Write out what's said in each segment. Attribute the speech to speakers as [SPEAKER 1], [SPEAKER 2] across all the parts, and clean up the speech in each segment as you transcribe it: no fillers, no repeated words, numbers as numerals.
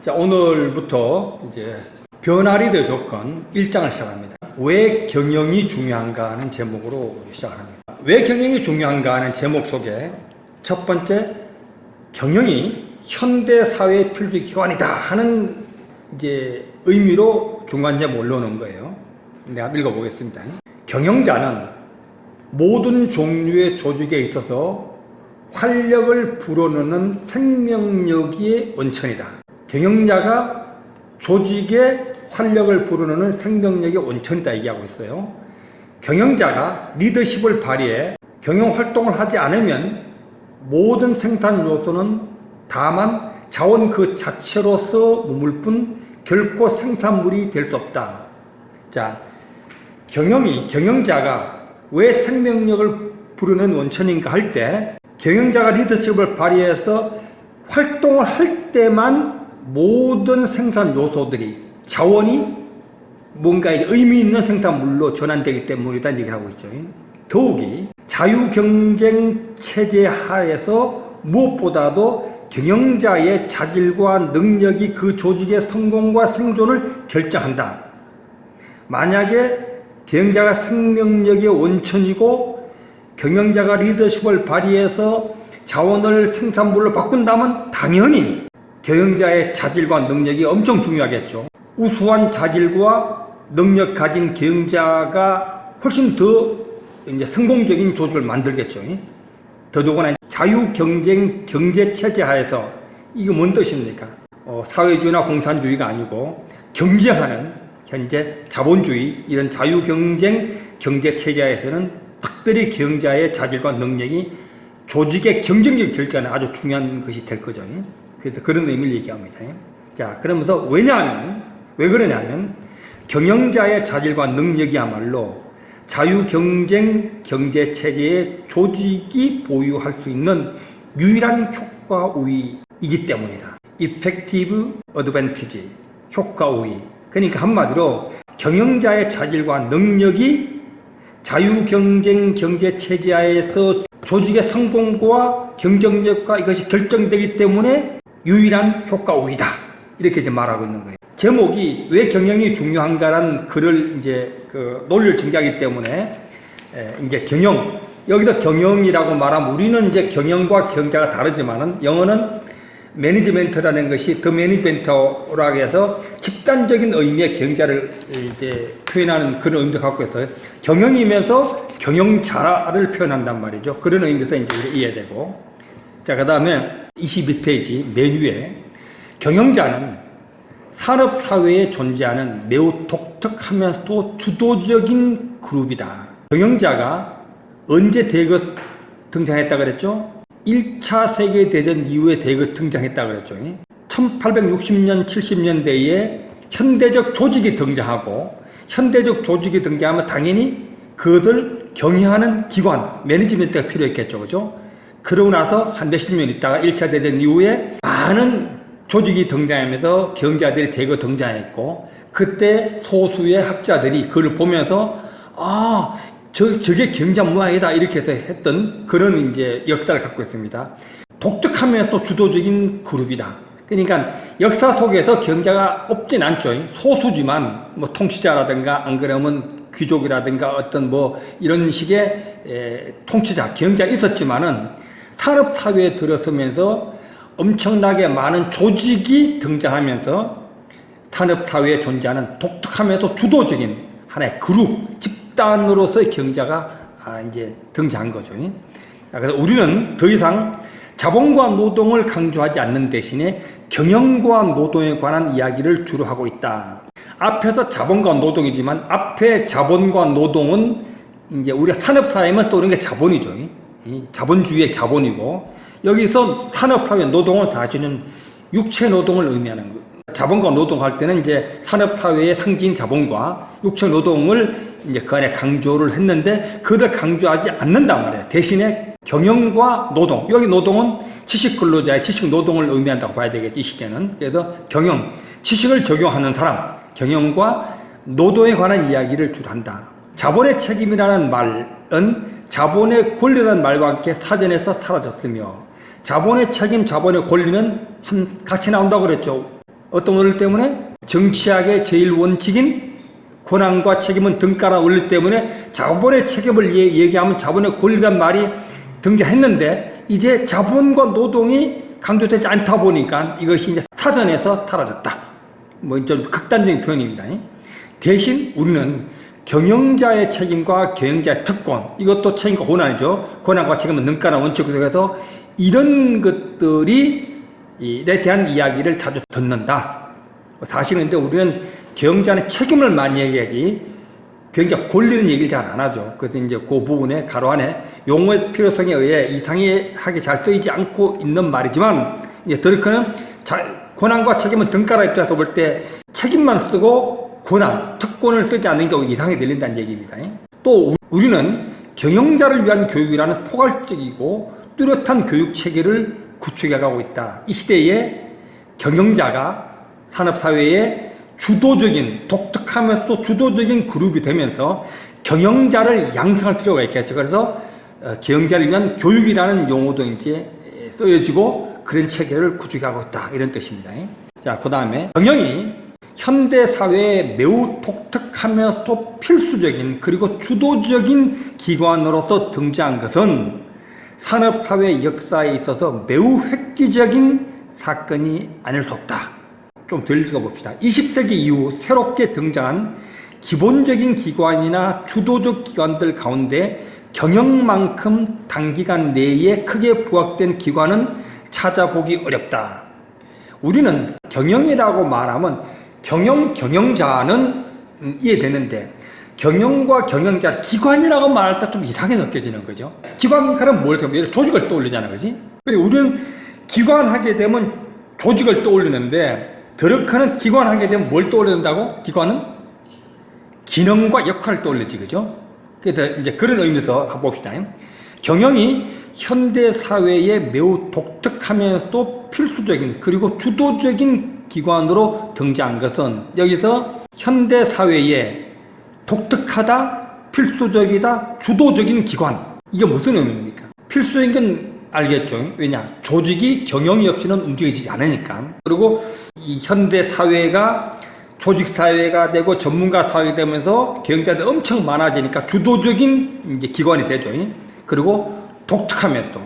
[SPEAKER 1] 자, 오늘부터 이제 변화리더 조건 1장을 시작합니다. 왜 경영이 중요한가 하는 제목으로 시작합니다. 왜 경영이 중요한가 하는 제목 속에 첫 번째, 경영이 현대 사회의 필수 기관이다 하는 이제 의미로 중간 제목 올려놓은 거예요. 내가 읽어보겠습니다. 경영자는 모든 종류의 조직에 있어서 활력을 불어넣는 생명력의 원천이다. 경영자가 조직에 활력을 불어넣는 생명력의 원천이다 얘기하고 있어요. 경영자가 리더십을 발휘해 경영 활동을 하지 않으면 모든 생산 요소는 다만 자원 그 자체로서 머물 뿐 결코 생산물이 될 수 없다. 자, 경영자가 왜 생명력을 부르는 원천인가 할 때, 경영자가 리더십을 발휘해서 활동을 할 때만 모든 생산 요소들이, 자원이 뭔가 의미 있는 생산물로 전환되기 때문이다 얘기하고 있죠. 더욱이 자유경쟁 체제 하에서 무엇보다도 경영자의 자질과 능력이 그 조직의 성공과 생존을 결정한다. 만약에 경영자가 생명력의 원천이고 경영자가 리더십을 발휘해서 자원을 생산물로 바꾼다면 당연히 경영자의 자질과 능력이 엄청 중요하겠죠. 우수한 자질과 능력 가진 경영자가 훨씬 더 이제 성공적인 조직을 만들겠죠. 더더구나 자유경쟁 경제체제 하에서 이게 뭔 뜻입니까? 사회주의나 공산주의가 아니고 경쟁하는 현재 자본주의 이런 자유경쟁 경제체제에서는 특별히 경영자의 자질과 능력이 조직의 경쟁력 결정하는 아주 중요한 것이 될 거죠. 그래서 그런 의미를 얘기합니다. 자, 그러면서 왜 그러냐면 경영자의 자질과 능력이야말로 자유경쟁 경제체제의 조직이 보유할 수 있는 유일한 효과 우위이기 때문이다. Effective Advantage, 효과 우위. 그러니까 한마디로 경영자의 자질과 능력이 자유경쟁 경제체제하에서 조직의 성공과 경쟁력과 이것이 결정되기 때문에 유일한 효과 우위다. 이렇게 이제 말하고 있는 거예요. 제목이 왜 경영이 중요한가라는 글을 이제 논리를 전개하기 때문에 이제 경영, 여기서 경영이라고 말하면 우리는 이제 경영과 경영자가 다르지만은 영어는 매니지멘트라는 것이 더 매니지멘트라고 해서 집단적인 의미의 경영자를 이제 표현하는 그런 의미도 갖고 있어요. 경영이면서 경영자를 표현한단 말이죠. 그런 의미에서 이제 우리가 이해되고. 자, 그 다음에 22페이지 맨 위에 경영자는 산업사회에 존재하는 매우 독특하면서도 주도적인 그룹이다. 경영자가 언제 대거 등장했다 그랬죠? 1차 세계대전 이후에 대거 등장했다 그랬죠. 1860년, 70년대에 현대적 조직이 등장하고, 현대적 조직이 등장하면 당연히 그것을 경영하는 기관, 매니지멘트가 필요했겠죠. 그죠? 그러고 나서 한 몇십 년 있다가 1차 대전 이후에 많은 조직이 등장하면서 경영자들이 대거 등장했고, 그때 소수의 학자들이 그걸 보면서 저게 경영자 모양이다 이렇게 해서 했던 그런 이제 역사를 갖고 있습니다. 독특하면 또 주도적인 그룹이다. 그러니까 역사 속에서 경영자가 없진 않죠. 소수지만 뭐 통치자라든가 안 그러면 귀족이라든가 어떤 뭐 이런 식의 통치자, 경영자가 있었지만은 산업사회에 들어서면서 엄청나게 많은 조직이 등장하면서 산업사회에 존재하는 독특하면서 주도적인 하나의 그룹, 집단으로서의 경영자가 이제 등장한 거죠. 그래서 우리는 더 이상 자본과 노동을 강조하지 않는 대신에 경영과 노동에 관한 이야기를 주로 하고 있다. 앞에서 자본과 노동이지만 앞에 자본과 노동은 이제 우리가 산업사회면 또 이런 게 자본이죠. 자본주의의 자본이고, 여기서 산업사회 노동은 사실은 육체 노동을 의미하는 거예요. 자본과 노동할 때는 이제 산업사회의 상징 자본과 육체 노동을 이제 그 안에 강조를 했는데, 그걸 강조하지 않는단 말이에요. 대신에 경영과 노동, 여기 노동은 지식 근로자의 지식 노동을 의미한다고 봐야 되겠지, 이 시대는. 그래서 경영, 지식을 적용하는 사람, 경영과 노동에 관한 이야기를 주로 한다. 자본의 책임이라는 말은 자본의 권리라는 말과 함께 사전에서 사라졌으며, 자본의 책임, 자본의 권리는 같이 나온다고 그랬죠. 어떤 원리 때문에? 정치학의 제일 원칙인 권한과 책임은 등가라 원리 때문에 자본의 책임을 얘기하면 자본의 권리란 말이 등장했는데 이제 자본과 노동이 강조되지 않다 보니까 이것이 이제 사전에서 사라졌다. 뭐 좀 극단적인 표현입니다. 대신 우리는 경영자의 책임과 경영자의 특권, 이것도 책임과 권한이죠. 권한과 책임은 능가나 원칙 속에서 이런 것들이 에 대한 이야기를 자주 듣는다. 사실은 근데 우리는 경영자는 책임을 많이 얘기하지 경영자 권리는 얘기를 잘 안 하죠. 그래서 이제 그 부분에 가로 안에 용어의 필요성에 의해 이상하게 잘 쓰이지 않고 있는 말이지만 이제 더럽게는 권한과 책임은 등가라 입장에서 볼 때 책임만 쓰고 권한, 특권을 쓰지 않는 경우 이상하게 들린다는 얘기입니다. 또 우리는 경영자를 위한 교육이라는 포괄적이고 뚜렷한 교육 체계를 구축해 가고 있다. 이 시대에 경영자가 산업사회의 주도적인, 독특하면서 주도적인 그룹이 되면서 경영자를 양성할 필요가 있겠죠. 그래서 경영자를 위한 교육이라는 용어도 이제 쓰여지고 그런 체계를 구축하고 있다. 이런 뜻입니다. 자, 그 다음에 경영이 현대사회에 매우 독특하면서도 필수적인 그리고 주도적인 기관으로서 등장한 것은 산업사회 역사에 있어서 매우 획기적인 사건이 아닐 수 없다. 좀 더 읽어봅시다. 20세기 이후 새롭게 등장한 기본적인 기관이나 주도적 기관들 가운데 경영만큼 단기간 내에 크게 부각된 기관은 찾아보기 어렵다. 우리는 경영이라고 말하면 경영자는 이해되는데 경영과 경영자, 기관이라고 말할 때 좀 이상하게 느껴지는 거죠. 기관가는 뭘 생각해요? 조직을 떠올리잖아, 그지? 그리고 우리는 기관 하게 되면 조직을 떠올리는데 더럽게는 기관 하게 되면 뭘 떠올린다고? 기관은 기능과 역할을 떠올리지, 그죠? 그래서 이제 그런 의미에서 한번 봅시다. 경영이 현대 사회에 매우 독특하면서도 필수적인 그리고 주도적인 기관으로 등장한 것은 여기서 현대 사회에 독특하다, 필수적이다, 주도적인 기관, 이게 무슨 의미입니까? 필수적인 건 알겠죠. 왜냐? 조직이 경영이 없이는 움직이지 않으니까. 그리고 이 현대 사회가 조직 사회가 되고 전문가 사회가 되면서 경영자들이 엄청 많아지니까 주도적인 이제 기관이 되죠. 그리고 독특하면서도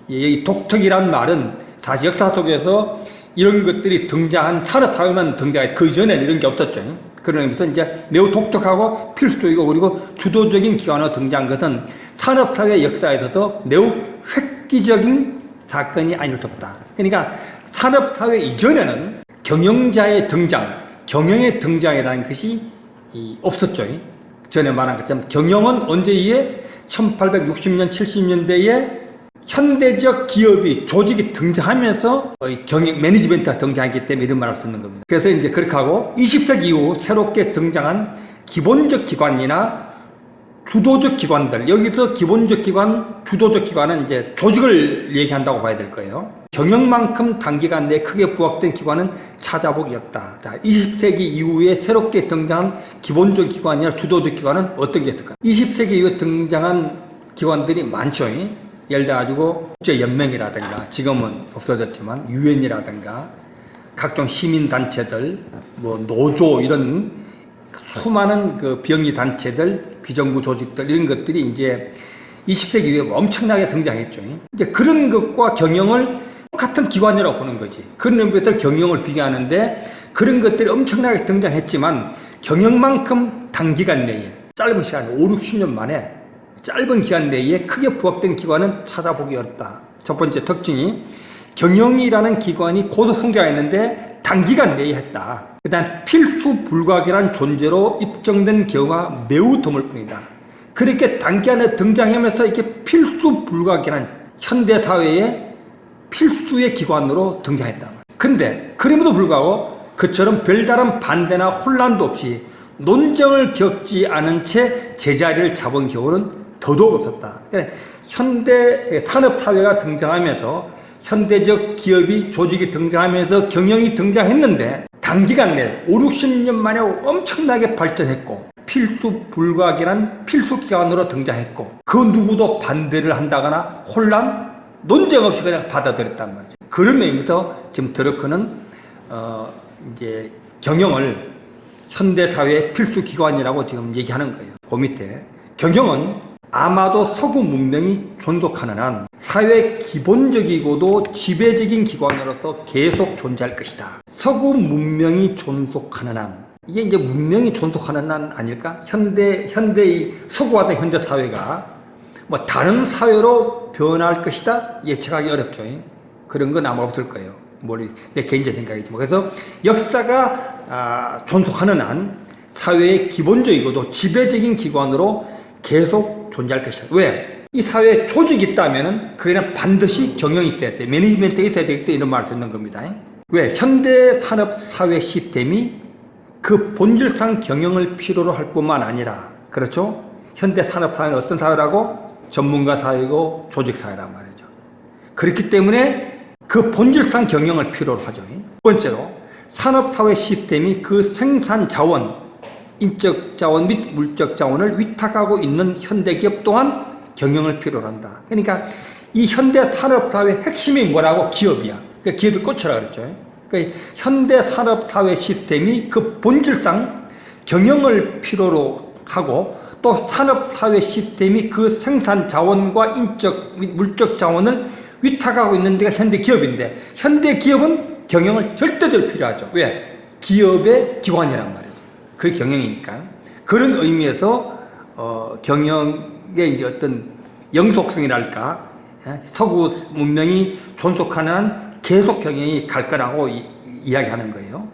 [SPEAKER 1] 이 독특이란 말은 사실 역사 속에서 이런 것들이 등장한 산업사회만 등장했고 그 이전에는 이런 게 없었죠. 그런 의미에서 이제 매우 독특하고 필수적이고 그리고 주도적인 기관으로 등장한 것은 산업사회 역사에 있어서 매우 획기적인 사건이 아닐 수 없다. 그러니까 산업사회 이전에는 경영자의 등장, 경영의 등장이라는 것이 없었죠. 전에 말한 것처럼 경영은 언제 이에 1860년, 70년대에 현대적 기업이, 조직이 등장하면서 경영, 매니지먼트가 등장했기 때문에 이런 말을 쓰는 겁니다. 그래서 이제 그렇게 하고 20세기 이후 새롭게 등장한 기본적 기관이나 주도적 기관들, 여기서 기본적 기관, 주도적 기관은 이제 조직을 얘기한다고 봐야 될 거예요. 경영만큼 단기간 내에 크게 부각된 기관은 찾아보기 어렵다. 자, 20세기 이후에 새롭게 등장한 기본적 기관이나 주도적 기관은 어떤 게 있을까? 20세기 이후에 등장한 기관들이 많죠. 예를 들어가지고 국제연맹이라든가, 지금은 없어졌지만 유엔이라든가 각종 시민단체들, 뭐 노조, 이런 수많은 그 비영리단체들, 비정부 조직들, 이런 것들이 이제 20세기 이후에 엄청나게 등장했죠. 이제 그런 것과 경영을 같은 기관이라고 보는 거지. 그런 의미에서 경영을 비교하는데 그런 것들이 엄청나게 등장했지만 경영만큼 단기간 내에, 짧은 시간, 5, 60년 만에 짧은 기간 내에 크게 부각된 기관은 찾아보기 어렵다. 첫 번째 특징이 경영이라는 기관이 고속 성장했는데 단기간 내에 했다. 그 다음 필수 불가결한 존재로 입증된 경우가 매우 드물 뿐이다. 그렇게 단기간에 등장하면서 이렇게 필수 불가결한 현대사회의 필수의 기관으로 등장했다. 근데 그럼에도 불구하고 그처럼 별다른 반대나 혼란도 없이 논쟁을 겪지 않은 채 제자리를 잡은 경우는 더더욱 없었다. 현대 산업사회가 등장하면서 현대적 기업이, 조직이 등장하면서 경영이 등장했는데 단기간 내에 5, 60년 만에 엄청나게 발전했고 필수 불가결한 필수 기관으로 등장했고 그 누구도 반대를 한다거나 혼란, 논쟁 없이 그냥 받아들였단 말이죠. 그런 의미에서 지금 드러크는 이제 경영을 현대 사회의 필수 기관이라고 지금 얘기하는 거예요. 그 밑에 경영은 아마도 서구 문명이 존속하는 한 사회의 기본적이고도 지배적인 기관으로서 계속 존재할 것이다. 서구 문명이 존속하는 한, 이게 이제 문명이 존속하는 한 아닐까? 현대의 서구화된 현대 사회가 뭐 다른 사회로 변할 것이다? 예측하기 어렵죠. 그런 건 아마 없을 거예요. 내 개인적 생각이지만. 그래서 역사가 존속하는 한 사회의 기본적이고도 지배적인 기관으로 계속 존재할 것이다. 왜? 이 사회에 조직이 있다면은 그에는 반드시 경영이 있어야 돼. 매니지먼트가 있어야 되겠다. 이런 말을 쓰는 겁니다. 왜? 현대 산업 사회 시스템이 그 본질상 경영을 필요로 할 뿐만 아니라, 그렇죠? 현대 산업 사회는 어떤 사회라고? 전문가 사회고 조직 사회란 말이죠. 그렇기 때문에 그 본질상 경영을 필요로 하죠. 두 번째로, 산업 사회 시스템이 그 생산 자원, 인적 자원 및 물적 자원을 위탁하고 있는 현대 기업 또한 경영을 필요로 한다. 그러니까 이 현대 산업 사회의 핵심이 뭐라고? 기업이야. 그러니까 기업이 꽃이라 그랬죠. 그러니까 현대 산업 사회 시스템이 그 본질상 경영을 필요로 하고, 또 산업 사회 시스템이 그 생산 자원과 인적 및 물적 자원을 위탁하고 있는 데가 현대 기업인데, 현대 기업은 경영을 절대적으로 필요하죠. 왜? 기업의 기관이란 말이죠. 그 경영이니까. 그런 의미에서 경영의 이제 어떤 영속성이랄까, 서구 문명이 존속하는 계속 경영이 갈 거라고 이야기하는 거예요.